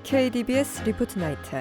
KDBS 리포트 나이트.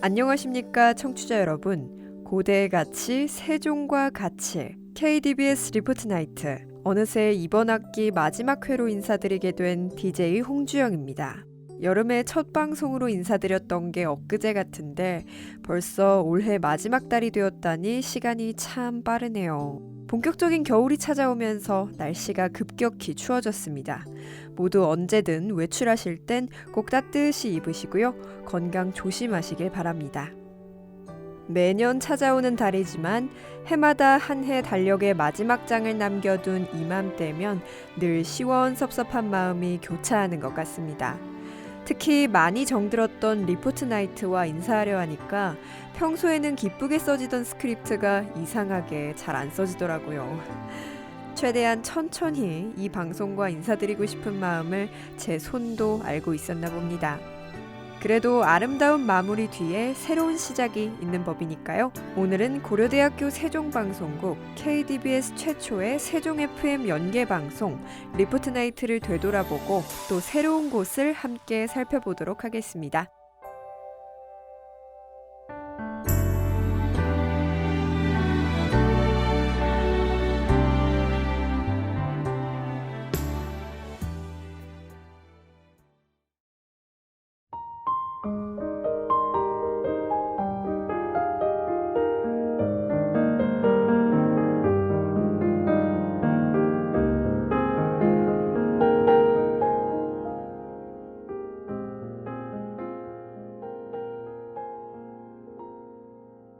안녕하십니까 청취자 여러분. 고대의 가치, 세종과 가치, KDBS 리포트 나이트. 어느새 이번 학기 마지막 회로 인사드리게 된 DJ 홍주영입니다. 여름의 첫 방송으로 인사드렸던 게 엊그제 같은데 벌써 올해 마지막 달이 되었다니 시간이 참 빠르네요. 본격적인 겨울이 찾아오면서 날씨가 급격히 추워졌습니다. 모두 언제든 외출하실 땐 꼭 따뜻이 입으시고요. 건강 조심하시길 바랍니다. 매년 찾아오는 달이지만 해마다 한 해 달력의 마지막 장을 남겨둔 이맘때면 늘 시원섭섭한 마음이 교차하는 것 같습니다. 특히 많이 정들었던 리포트 나이트와 인사하려 하니까 평소에는 기쁘게 써지던 스크립트가 이상하게 잘 안 써지더라고요. 최대한 천천히 이 방송과 인사드리고 싶은 마음을 제 손도 알고 있었나 봅니다. 그래도 아름다운 마무리 뒤에 새로운 시작이 있는 법이니까요. 오늘은 고려대학교 세종방송국 KDBS 최초의 세종 FM 연계방송 리포트 나이트를 되돌아보고 또 새로운 곳을 함께 살펴보도록 하겠습니다.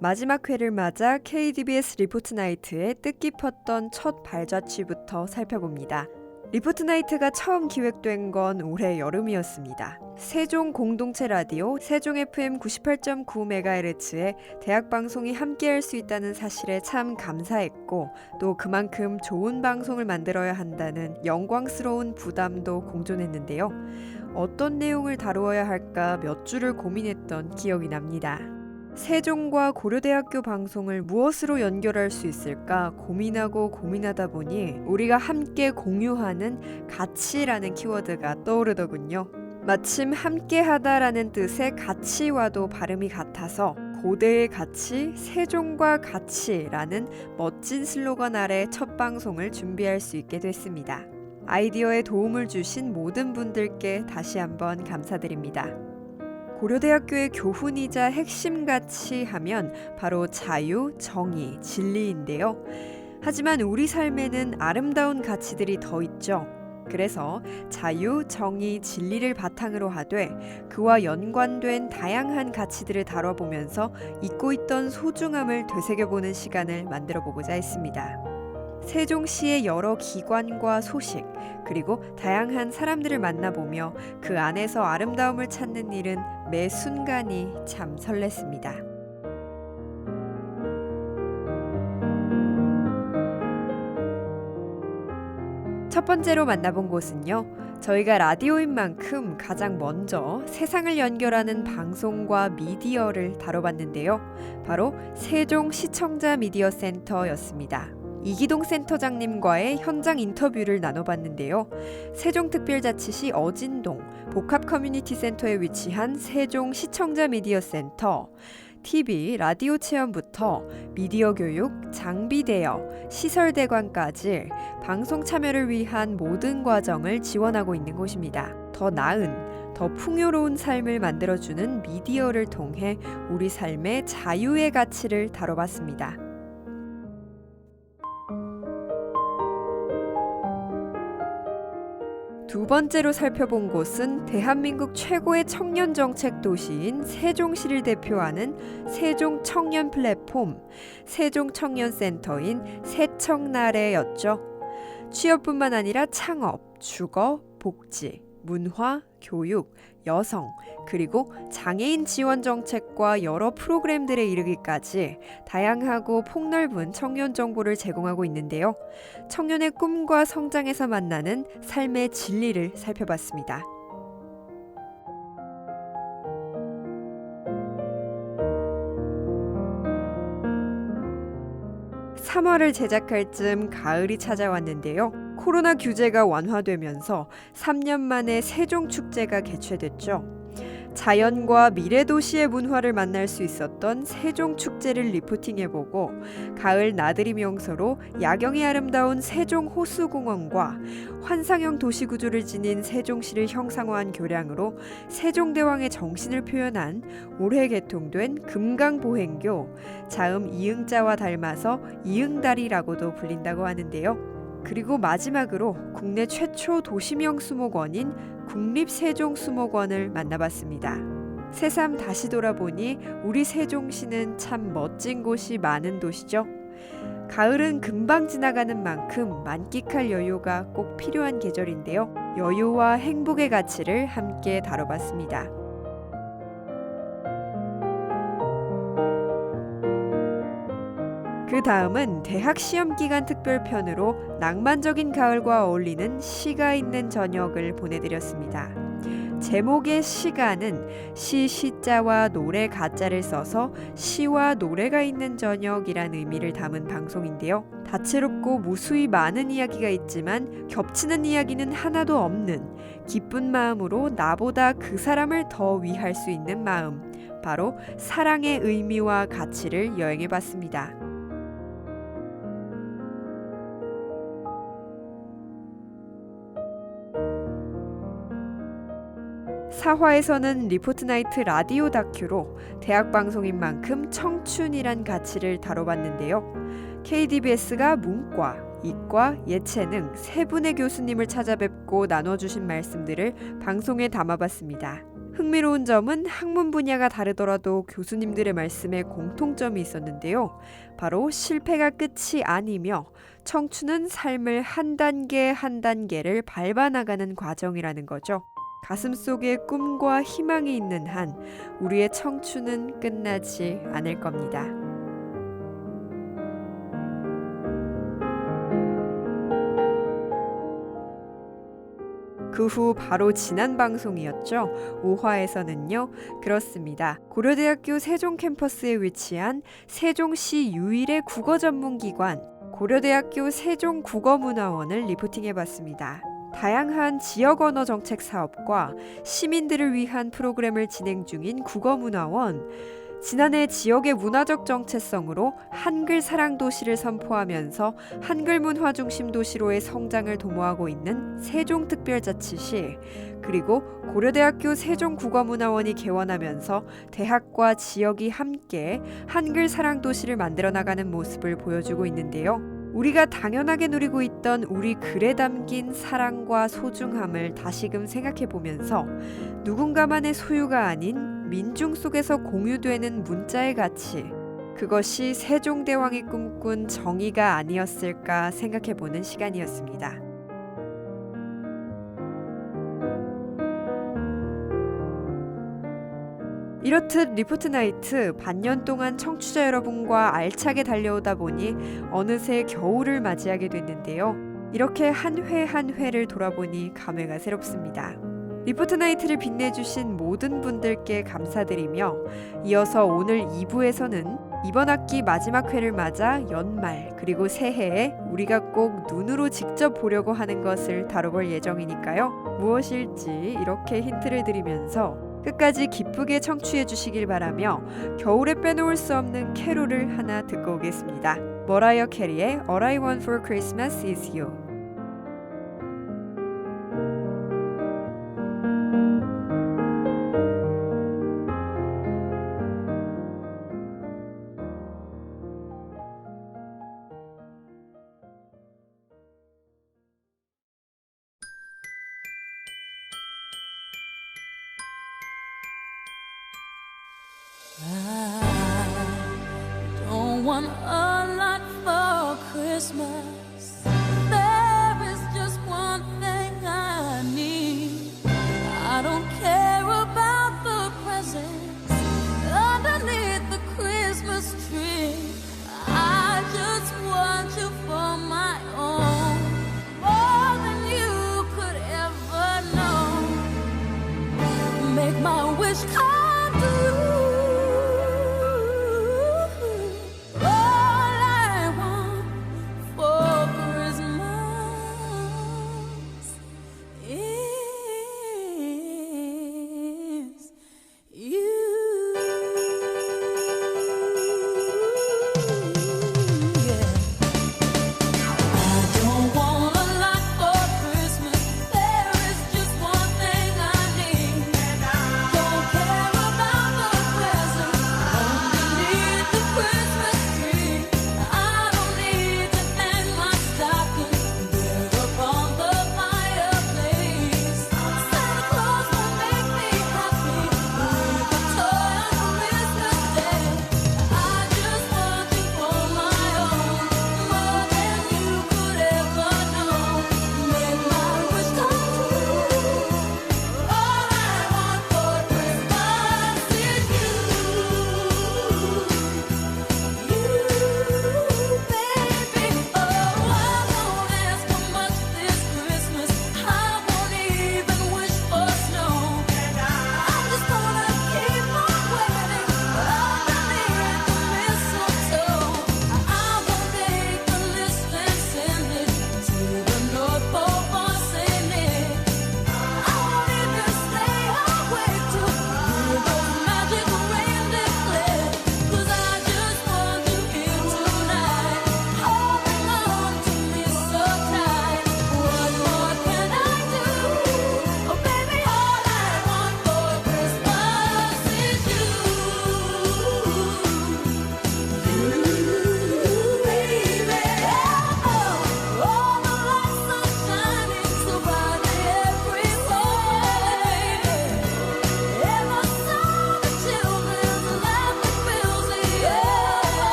마지막 회를 맞아 KDBS 리포트 나이트의 뜻깊었던 첫 발자취부터 살펴봅니다. 리포트 나이트가 처음 기획된 건 올해 여름이었습니다. 세종 공동체 라디오 세종 FM 98.9MHz의 대학 방송이 함께할 수 있다는 사실에 참 감사했고 또 그만큼 좋은 방송을 만들어야 한다는 영광스러운 부담도 공존했는데요. 어떤 내용을 다루어야 할까 몇 주를 고민했던 기억이 납니다. 세종과 고려대학교 방송을 무엇으로 연결할 수 있을까 고민하다 보니 우리가 함께 공유하는 가치라는 키워드가 떠오르더군요. 마침 함께하다라는 뜻의 가치와도 발음이 같아서 고대의 가치, 세종과 가치라는 멋진 슬로건 아래 첫 방송을 준비할 수 있게 됐습니다. 아이디어에 도움을 주신 모든 분들께 다시 한번 감사드립니다. 고려대학교의 교훈이자 핵심 가치 하면 바로 자유, 정의, 진리인데요. 하지만 우리 삶에는 아름다운 가치들이 더 있죠. 그래서 자유, 정의, 진리를 바탕으로 하되 그와 연관된 다양한 가치들을 다뤄보면서 잊고 있던 소중함을 되새겨보는 시간을 만들어보고자 했습니다. 세종시의 여러 기관과 소식, 그리고 다양한 사람들을 만나보며 그 안에서 아름다움을 찾는 일은 매 순간이 참 설렜습니다. 첫 번째로 만나본 곳은요. 저희가 라디오인 만큼 가장 먼저 세상을 연결하는 방송과 미디어를 다뤄봤는데요. 바로 세종 시청자 미디어 센터였습니다. 이기동 센터장님과의 현장 인터뷰를 나눠봤는데요. 세종특별자치시 어진동 복합커뮤니티센터에 위치한 세종 시청자 미디어 센터, TV, 라디오 체험부터 미디어 교육, 장비 대여, 시설 대관까지 방송 참여를 위한 모든 과정을 지원하고 있는 곳입니다. 더 나은, 더 풍요로운 삶을 만들어주는 미디어를 통해 우리 삶의 자유의 가치를 다뤄봤습니다. 두 번째로 살펴본 곳은 대한민국 최고의 청년 정책 도시인 세종시를 대표하는 세종 청년 플랫폼, 세종 청년센터인 세청나래였죠. 취업뿐만 아니라 창업, 주거, 복지, 문화, 교육, 여성, 그리고 장애인 지원 정책과 여러 프로그램들에 이르기까지 다양하고 폭넓은 청년 정보를 제공하고 있는데요. 청년의 꿈과 성장에서 만나는 삶의 진리를 살펴봤습니다. 3화를 제작할 즈음 가을이 찾아왔는데요. 코로나 규제가 완화되면서 3년 만에 세종축제가 개최됐죠. 자연과 미래도시의 문화를 만날 수 있었던 세종축제를 리포팅해보고 가을 나들이 명소로 야경이 아름다운 세종호수공원과 환상형 도시구조를 지닌 세종시를 형상화한 교량으로 세종대왕의 정신을 표현한 올해 개통된 금강보행교, 자음 이응자와 닮아서 이응다리라고도 불린다고 하는데요. 그리고 마지막으로 국내 최초 도시명 수목원인 국립세종수목원을 만나봤습니다. 새삼 다시 돌아보니 우리 세종시는 참 멋진 곳이 많은 도시죠. 가을은 금방 지나가는 만큼 만끽할 여유가 꼭 필요한 계절인데요. 여유와 행복의 가치를 함께 다뤄봤습니다. 그 다음은 대학 시험기간 특별편으로 낭만적인 가을과 어울리는 시가 있는 저녁을 보내드렸습니다. 제목의 시가는 시자와 노래 가자를 써서 시와 노래가 있는 저녁이란 의미를 담은 방송인데요. 다채롭고 무수히 많은 이야기가 있지만 겹치는 이야기는 하나도 없는 기쁜 마음으로 나보다 그 사람을 더 위할 수 있는 마음, 바로 사랑의 의미와 가치를 여행해봤습니다. 4화에서는 리포트나이트 라디오 다큐로 대학 방송인 만큼 청춘이란 가치를 다뤄봤는데요. KDBS가 문과, 이과, 예체능 세 분의 교수님을 찾아뵙고 나눠주신 말씀들을 방송에 담아봤습니다. 흥미로운 점은 학문 분야가 다르더라도 교수님들의 말씀에 공통점이 있었는데요. 바로 실패가 끝이 아니며 청춘은 삶을 한 단계 한 단계를 밟아나가는 과정이라는 거죠. 가슴속에 꿈과 희망이 있는 한 우리의 청춘은 끝나지 않을 겁니다. 그 후 바로 지난 방송이었죠. 5화에서는요. 그렇습니다. 고려대학교 세종 캠퍼스에 위치한 세종시 유일의 국어 전문기관 고려대학교 세종국어문화원을 리포팅해봤습니다. 다양한 지역 언어 정책 사업과 시민들을 위한 프로그램을 진행 중인 국어문화원. 지난해 지역의 문화적 정체성으로 한글 사랑 도시를 선포하면서 한글 문화 중심 도시로의 성장을 도모하고 있는 세종특별자치시, 그리고 고려대학교 세종국어문화원이 개원하면서 대학과 지역이 함께 한글 사랑 도시를 만들어 나가는 모습을 보여주고 있는데요. 우리가 당연하게 누리고 있던 우리 글에 담긴 사랑과 소중함을 다시금 생각해보면서 누군가만의 소유가 아닌 민중 속에서 공유되는 문자의 가치, 그것이 세종대왕이 꿈꾼 정의가 아니었을까 생각해보는 시간이었습니다. 이렇듯 리포트나이트 반년 동안 청취자 여러분과 알차게 달려오다 보니 어느새 겨울을 맞이하게 됐는데요. 이렇게 한 회 한 회를 돌아보니 감회가 새롭습니다. 리포트나이트를 빛내주신 모든 분들께 감사드리며 이어서 오늘 2부에서는 이번 학기 마지막 회를 맞아 연말 그리고 새해에 우리가 꼭 눈으로 직접 보려고 하는 것을 다뤄볼 예정이니까요. 무엇일지 이렇게 힌트를 드리면서 끝까지 기쁘게 청취해 주시길 바라며 겨울에 빼놓을 수 없는 캐롤을 하나 듣고 오겠습니다. 머라이어 캐리의 All I Want for Christmas is You. I don't want a lot for Christmas. There is just one thing I need. I don't care about the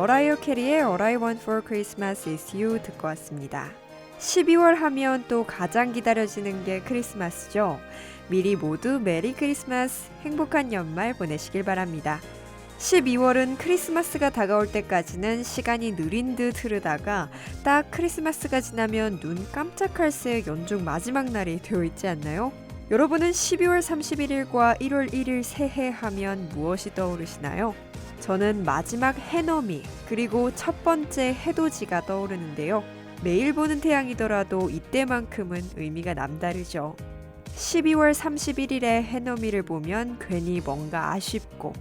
머라이어 캐리의 All I Want for Christmas is You 듣고 왔습니다. 12월 하면 또 가장 기다려지는 게 크리스마스죠. 미리 모두 메리 크리스마스, 행복한 연말 보내시길 바랍니다. 12월은 크리스마스가 다가올 때까지는 시간이 느린 듯 흐르다가 딱 크리스마스가 지나면 눈 깜짝할 새 연중 마지막 날이 되어 있지 않나요? 여러분은 12월 31일과 1월 1일 새해 하면 무엇이 떠오르시나요? 저는 마지막 해넘이 그리고 첫 번째 해돋이가 떠오르는데요. 매일 보는 태양이더라도 이때만큼은 의미가 남다르죠. 12월 31일에 해넘이를 보면 괜히 뭔가 아쉽고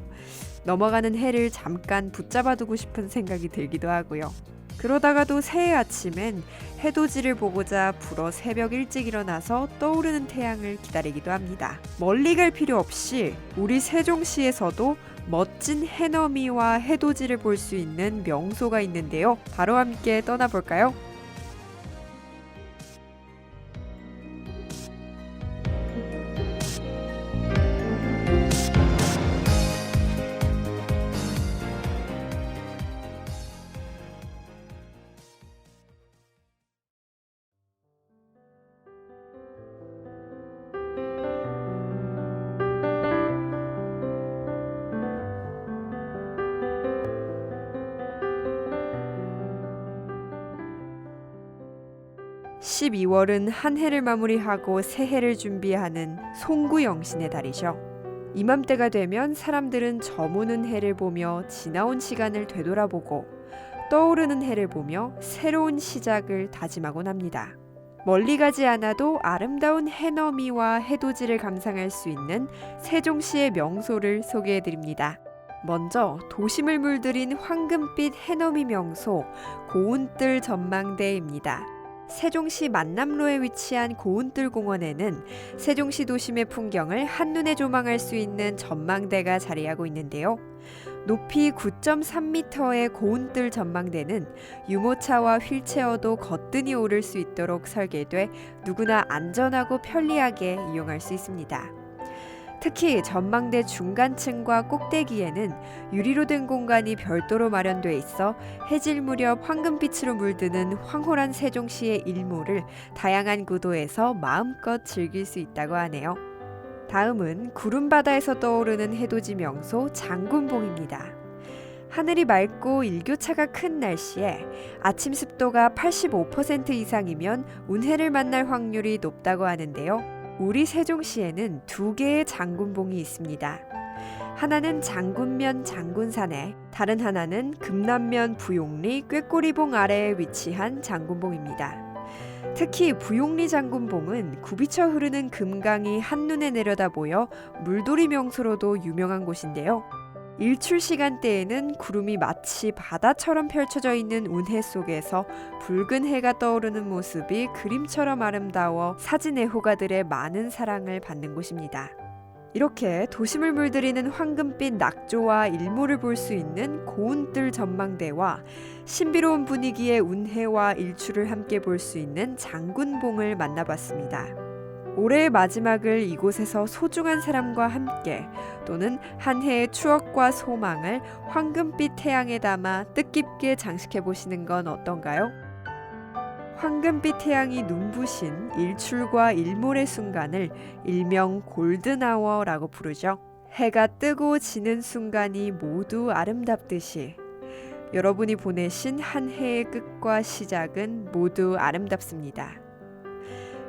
넘어가는 해를 잠깐 붙잡아두고 싶은 생각이 들기도 하고요. 그러다가도 새해 아침엔 해돋이를 보고자 불어 새벽 일찍 일어나서 떠오르는 태양을 기다리기도 합니다. 멀리 갈 필요 없이 우리 세종시에서도 멋진 해넘이와 해돋이를 볼 수 있는 명소가 있는데요. 바로 함께 떠나볼까요? 12월은 한 해를 마무리하고 새해를 준비하는 송구영신의 달이죠. 이맘때가 되면 사람들은 저무는 해를 보며 지나온 시간을 되돌아보고 떠오르는 해를 보며 새로운 시작을 다짐하곤 합니다. 멀리 가지 않아도 아름다운 해넘이와 해돋이를 감상할 수 있는 세종시의 명소를 소개해드립니다. 먼저 도심을 물들인 황금빛 해넘이 명소 고운뜰 전망대입니다. 세종시 만남로에 위치한 고운뜰 공원에는 세종시 도심의 풍경을 한눈에 조망할 수 있는 전망대가 자리하고 있는데요. 높이 9.3m의 고운뜰 전망대는 유모차와 휠체어도 거뜬히 오를 수 있도록 설계돼 누구나 안전하고 편리하게 이용할 수 있습니다. 특히 전망대 중간층과 꼭대기에는 유리로 된 공간이 별도로 마련돼 있어 해질 무렵 황금빛으로 물드는 황홀한 세종시의 일몰을 다양한 구도에서 마음껏 즐길 수 있다고 하네요. 다음은 구름바다에서 떠오르는 해돋이 명소 장군봉입니다. 하늘이 맑고 일교차가 큰 날씨에 아침 습도가 85% 이상이면 운해를 만날 확률이 높다고 하는데요. 우리 세종시에는 두 개의 장군봉이 있습니다. 하나는 장군면 장군산에, 다른 하나는 금남면 부용리 꾀꼬리봉 아래에 위치한 장군봉입니다. 특히 부용리 장군봉은 굽이쳐 흐르는 금강이 한눈에 내려다 보여 물돌이 명소로도 유명한 곳인데요. 일출 시간대에는 구름이 마치 바다처럼 펼쳐져 있는 운해 속에서 붉은 해가 떠오르는 모습이 그림처럼 아름다워 사진 애호가들의 많은 사랑을 받는 곳입니다. 이렇게 도심을 물들이는 황금빛 낙조와 일몰을 볼 수 있는 고운뜰 전망대와 신비로운 분위기의 운해와 일출을 함께 볼 수 있는 장군봉을 만나봤습니다. 올해의 마지막을 이곳에서 소중한 사람과 함께 또는 한 해의 추억과 소망을 황금빛 태양에 담아 뜻깊게 장식해 보시는 건 어떤가요? 황금빛 태양이 눈부신 일출과 일몰의 순간을 일명 골든아워라고 부르죠. 해가 뜨고 지는 순간이 모두 아름답듯이 여러분이 보내신 한 해의 끝과 시작은 모두 아름답습니다.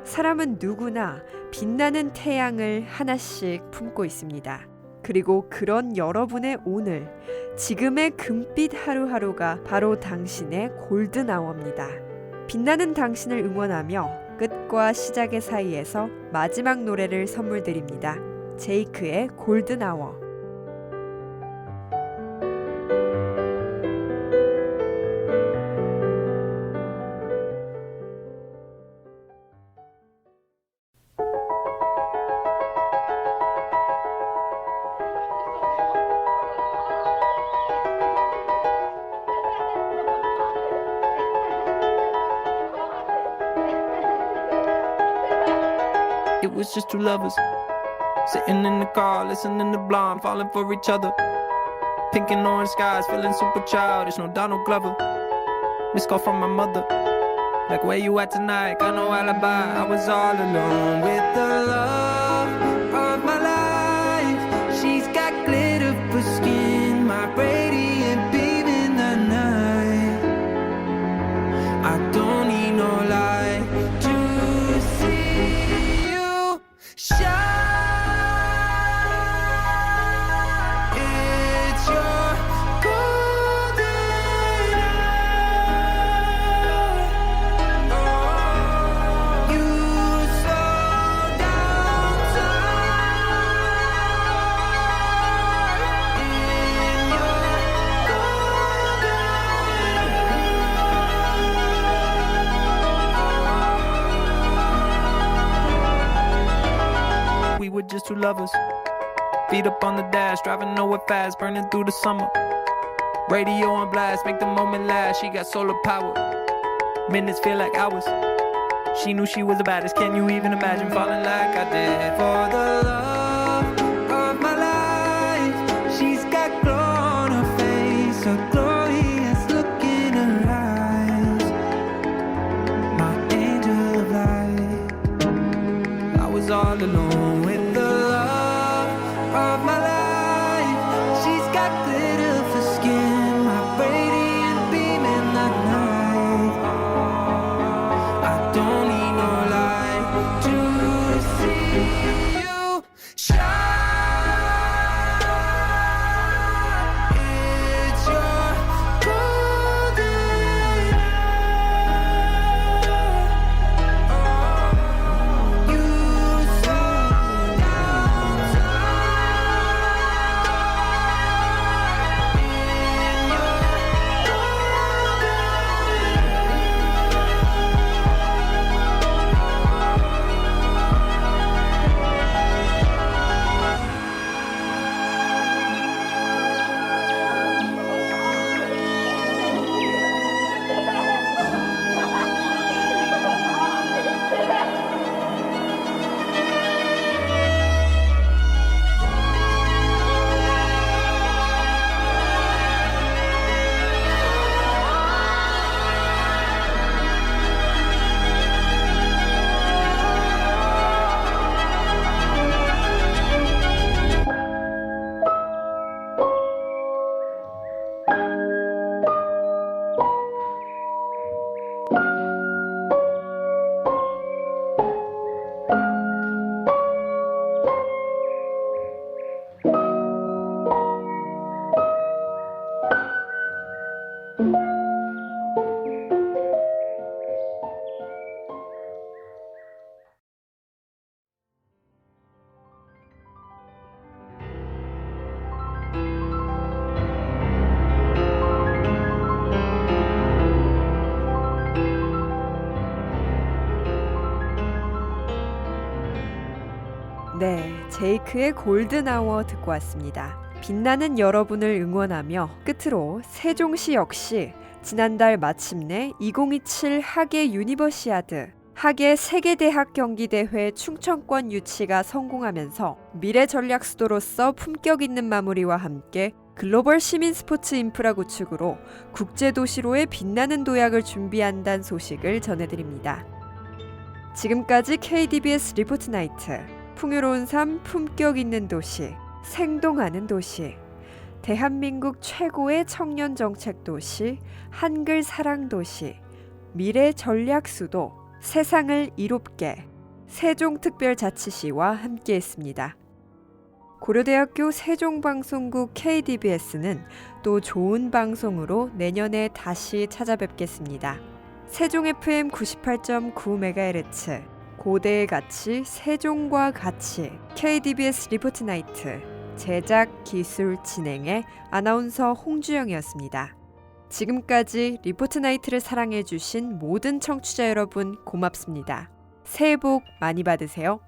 사람은 누구나 빛나는 태양을 하나씩 품고 있습니다. 그리고 그런 여러분의 오늘, 지금의 금빛 하루하루가 바로 당신의 골든아워입니다. 빛나는 당신을 응원하며 끝과 시작의 사이에서 마지막 노래를 선물 드립니다. 제이크의 골든아워. It was just two lovers sitting in the car, listening to Blonde, falling for each other. Pink and orange skies, feeling super childish. No Donald Glover. Missed call from my mother. Like, where you at tonight? Got no alibi. I was all alone with the love of my life. She's got glitter for skin, my radiant beam in the night. I don't need no light to see you shine. It's your golden hour. You slow down time in your golden. We were just two lovers. Feet up on the dash, driving nowhere fast, burning through the summer. Radio on blast, make the moment last. She got solar power. Minutes feel like hours. She knew she was the baddest. Can you even imagine falling like I did? For the love of my life, she's got glow on her face, a glorious look in her eyes. My angel of light. I was all alone with the love of my life. She's got glitter for skin, my radiant beam in the night. I don't need no light to see you shine. It's your golden hour. You slow down 네, 제이크의 골든아워 듣고 왔습니다. 빛나는 여러분을 응원하며 끝으로 세종시 역시 지난달 마침내 2027 하계 유니버시아드 하계 세계대학 경기대회 충청권 유치가 성공하면서 미래 전략 수도로서 품격 있는 마무리와 함께 글로벌 시민 스포츠 인프라 구축으로 국제도시로의 빛나는 도약을 준비한다는 소식을 전해드립니다. 지금까지 KDBS 리포트 나이트, 풍요로운 삶, 품격 있는 도시, 생동하는 도시, 대한민국 최고의 청년 정책 도시, 한글 사랑 도시, 미래 전략 수도, 세상을 이롭게 세종특별자치시와 함께했습니다. 고려대학교 세종방송국 KDBS는 또 좋은 방송으로 내년에 다시 찾아뵙겠습니다. 세종 FM 98.9MHz, 고대의 가치, 세종과 같이, KDBS 리포트 나이트, 제작, 기술, 진행의 아나운서 홍주영이었습니다. 지금까지 리포트 나이트를 사랑해주신 모든 청취자 여러분 고맙습니다. 새해 복 많이 받으세요.